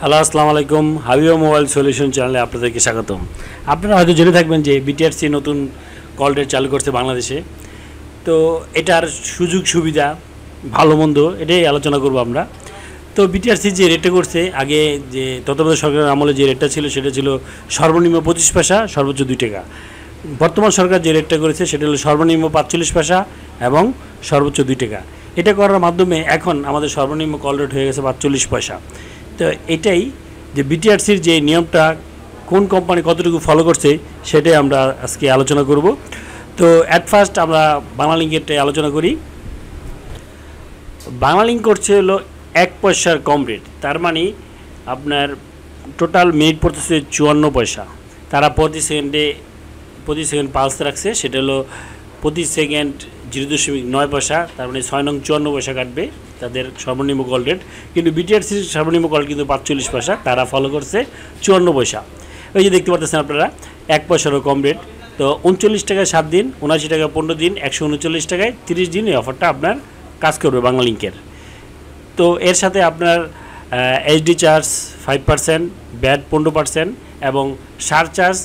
Hello, আসসালামু আলাইকুম। Habiba mobile solution চ্যানেলে আপনাদেরকে স্বাগতম। আপনারা হয়তো জেনে থাকবেন যে বিটিআরসি নতুন কল রেট চালু করছে বাংলাদেশে। তো এটার সুযোগ সুবিধা ভালো মন্দ এটাই আলোচনা করব আমরা। তো বিটিআরসি যে রেটটা করছে, আগে যে তত্ত্বাবধায়ক সরকারের আমলে যে রেটটা ছিল সেটা ছিল সর্বনিম্ন 25 পয়সা, সর্বোচ্চ 2 টাকা। বর্তমান সরকার যে রেটটা করেছে সেটা হলো সর্বনিম্ন 45 পয়সা এবং সর্বোচ্চ 2 টাকা। এটা করার মাধ্যমে এখন আমাদের সর্বনিম্ন কল রেট হয়ে গেছে 45 পয়সা। তো এটাই যে বিটিআরসির যে নিয়মটা কোন কোম্পানি কতটুকু ফলো করছে সেটাই আমরা আজকে আলোচনা করব। তো অ্যাট ফার্স্ট আমরা বাংলালিংকেরটাই আলোচনা করি। বাংলালিংক করছে হলো 1 পয়সার কম রেট, তার মানে আপনার টোটাল মিনিট পড়তেছে 54 পয়সা। তারা প্রতি সেকেন্ড পালস রাখছে, সেটা হলো প্রতি সেকেন্ড 0.9 পয়সা, তার মানে 6 নং 54 পয়সা কাটবে তাদের সর্বনিম্ন কল রেট। কিন্তু বিটিআরসির সর্বনিম্ন কল কিন্তু 45 পয়সা, তারা ফলো করছে 54 পয়সা। ওই যে দেখতে পাচ্ছেন আপনারা 1 পয়সারও কম রেট। তো 39 টাকায় 7 দিন, 79 টাকায় 15 দিন, 139 টাকায় 30 দিন এই অফারটা আপনার কাজ করবে বাংলালিংকের। তো এর সাথে আপনার এইচডি চার্জ 5%, ব্যাট 15% এবং সারচার্জ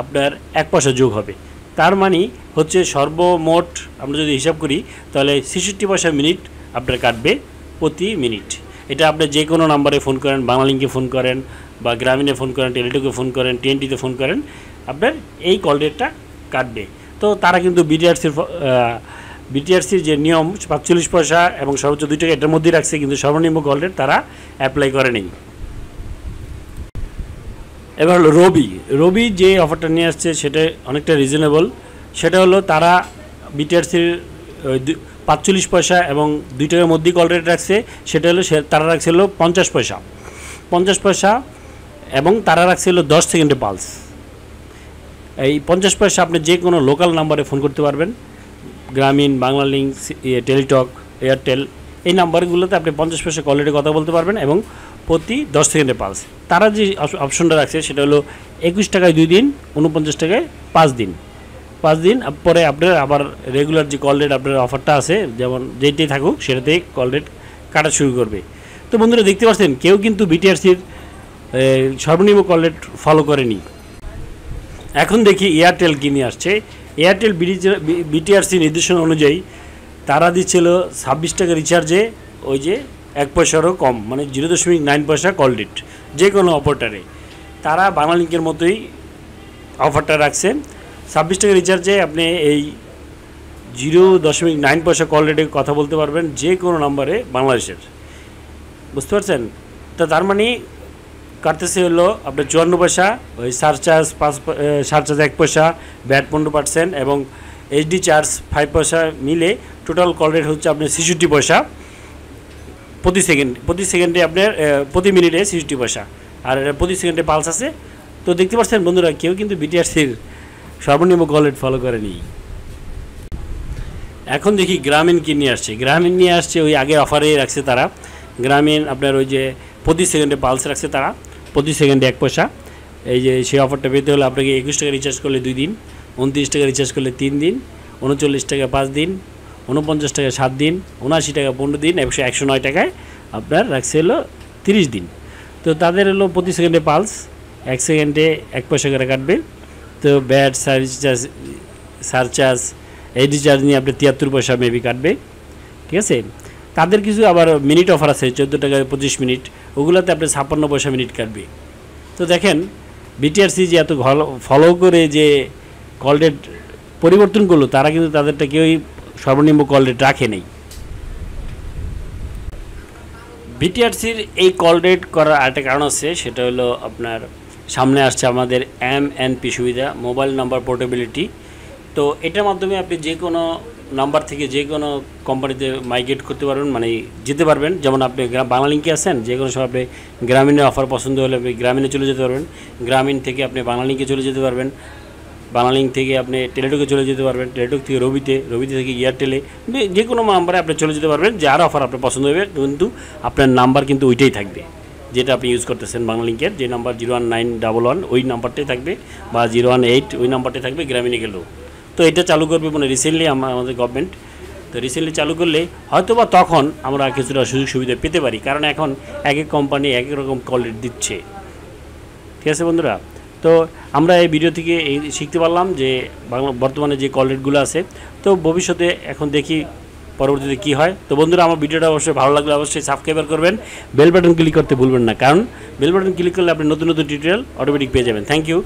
আপনার 1 পয়সা যোগ হবে। তার মানে হচ্ছে সর্বমোট আমরা যদি হিসাব করি তাহলে 66 পয়সা মিনিট আপনার কাটবে প্রতি মিনিট। এটা আপনি যে কোনো নাম্বারে ফোন করেন, বাংলালিংকে ফোন করেন বা গ্রামীণে ফোন করেন, টেলিটকে ফোন করেন, টিএনটিতে ফোন করেন, আপনার এই কল রেটটা কাটবে। তো তারা কিন্তু বিটিআরসির যে নিয়ম 45 পয়সা এবং সর্বোচ্চ 2 টাকা এটার মধ্যেই রাখছে, কিন্তু সর্বনিম্ন কল রেট তারা অ্যাপ্লাই করেনি। এবার হলো রবি যে অফারটা নিয়ে আসছে সেটা অনেকটা রিজনেবল। সেটা হলো তারা বিটিআরসির 45 পয়সা এবং 2 টাকার মধ্যেই কল রেট রাখছে। সেটা হলো তারা রাখছে হলো 50 পয়সা এবং তারা রাখছে হলো 10 সেকেন্ডে পালস। এই 50 পয়সা আপনি যে কোনো লোকাল নাম্বারে ফোন করতে পারবেন, গ্রামীণ, বাংলালিংক, টেলিটক, এয়ারটেল, এই নাম্বারগুলোতে আপনি 50 পয়সা কল রেটে কথা বলতে পারবেন এবং প্রতি 10 সেকেন্ডে পালস। তারা যে অপশনটা রাখছে সেটা হলো 21 টাকায় 2 দিন, 49 টাকায় 5 দিন পরে আপনার আবার রেগুলার যে কল রেট আপনার অফারটা আছে, যেমন যেইটাই থাকুক সেটাতেই কল রেট কাটা শুরু করবে। তো বন্ধুরা দেখতে পাচ্ছেন কেউ কিন্তু বিটিআরসির সর্বনিম্ন কল রেট ফলো করেনি। এখন দেখি এয়ারটেল কী নিয়ে আসছে। এয়ারটেল বিটিআরসি নির্দেশনা অনুযায়ী তারা দিচ্ছিল 26 টাকা রিচার্জে ওই যে 1 পয়সারও কম, মানে 0.9 পয়সা কল রেট যে কোনো অপারেটরে। তারা বাংলালিংকের মতোই অফারটা রাখছে। 26 টাকা রিচার্জে আপনি এই 0.9 পয়সা কল রেটে কথা বলতে পারবেন যে কোনো নাম্বারে বাংলাদেশের, বুঝতে পারছেন? তো তার মানে কাটতেছে হলো আপনার 54 পয়সা, ওই সারচার্জ 1 পয়সা, ব্যাট 15% এবং এইচডি চার্জ 5 পয়সা মিলে টোটাল কল রেট হচ্ছে আপনার 66 পয়সা প্রতি সেকেন্ডে আপনার প্রতি মিনিটে 66 পয়সা, আর প্রতি সেকেন্ডে পালস আছে। তো দেখতে পাচ্ছেন বন্ধুরা কেউ কিন্তু বিটিআরসির সর্বনিম্ন কল রেট ফলো করেনি। এখন দেখি গ্রামীণ কী নিয়ে আসছে। গ্রামীণ নিয়ে আসছে ওই আগের অফারেই রাখছে তারা। গ্রামীণ আপনার ওই যে প্রতি সেকেন্ডে পালস রাখছে তারা, প্রতি সেকেন্ডে 1 পয়সা। এই যে সেই অফারটা পেতে হলে আপনাকে 21 টাকা রিচার্জ করলে 2 দিন, 29 টাকা রিচার্জ করলে 3 দিন, 39 টাকা 5 দিন, 49 টাকা 7 দিন, 79 টাকা 15 দিন, 109 টাকায় আপনার রাখছে হলো 30 দিন। তো তাদের হলো প্রতি সেকেন্ডে পালস 1 সেকেন্ডে 1 পয়সা করে কাটবে। তো ব্যাট, সারচার্জ, এইচডি চার্জ নিয়ে আপনি 73 পয়সা মেবি কাটবে, ঠিক আছে। তাদের কিছু আবার মিনিট অফার আছে 14 টাকায় 25 মিনিট, ওগুলোতে আপনি 56 পয়সা মিনিট কাটবে। তো দেখেন বিটিআরসি যে এত ফলো করে যে কল রেট পরিবর্তন করলো, তারা কিন্তু তাদেরটা কেউই সর্বনিম্ন কল রেট রাখে নেই। বিটিআরসির এই কল রেট করার আরেকটা কারণ আছে, সেটা হলো আপনার সামনে আসছে আমাদের এমএনপি সুবিধা, মোবাইল নাম্বার পোর্টেবিলিটি। তো এটার মাধ্যমে আপনি যে কোনো নাম্বার থেকে যে কোনো কোম্পানিতে মাইগ্রেট করতে পারবেন, মানে যেতে পারবেন। যেমন আপনি বাংলালিংকে আছেন, যে কোনো সময় আপনি গ্রামীণের অফার পছন্দ হলে আপনি গ্রামীণে চলে যেতে পারবেন, গ্রামীণ থেকে আপনি বাংলালিংকে চলে যেতে পারবেন, বাংলালিংক থেকে আপনি টেলিটকে চলে যেতে পারবেন, টেলিটক থেকে রবিতে থেকে এয়ারটেলে, যে কোনো নাম্বারে আপনি চলে যেতে পারবেন যার অফার আপনার পছন্দ হবে। কিন্তু আপনার নাম্বার কিন্তু ওইটাই থাকবে যেটা আপনি ইউজ করতেছেন বাংলালিংকের, যে নাম্বার 01911 ওই নাম্বারটাই থাকবে, বা 018 ওই নাম্বারটাই থাকবে গ্রামীণে গেলেও। তো এটা চালু করবে মানে রিসেন্টলি আমাদের গভর্নমেন্ট। তো রিসেন্টলি চালু করলে হয়তোবা তখন আমরা কিছুটা সুযোগ সুবিধা পেতে পারি, কারণ এখন এক এক কোম্পানি এক এক রকম কল রেট দিচ্ছে। ঠিক আছে বন্ধুরা, তো আমরা এই ভিডিও থেকে এই শিখতে পারলাম যে বর্তমানে যে কল রেটগুলো আছে। তো ভবিষ্যতে এখন দেখি পরবর্তীতে কী হয়। তো বন্ধুরা, আমার ভিডিওটা অবশ্যই ভালো লাগলে অবশ্যই সাবস্ক্রাইব করবেন, বেল বাটন ক্লিক করতে ভুলবেন না, কারণ বেল বাটন ক্লিক করলে আপনি নতুন নতুন টিউটোরিয়াল অটোমেটিক পেয়ে যাবেন। Thank you.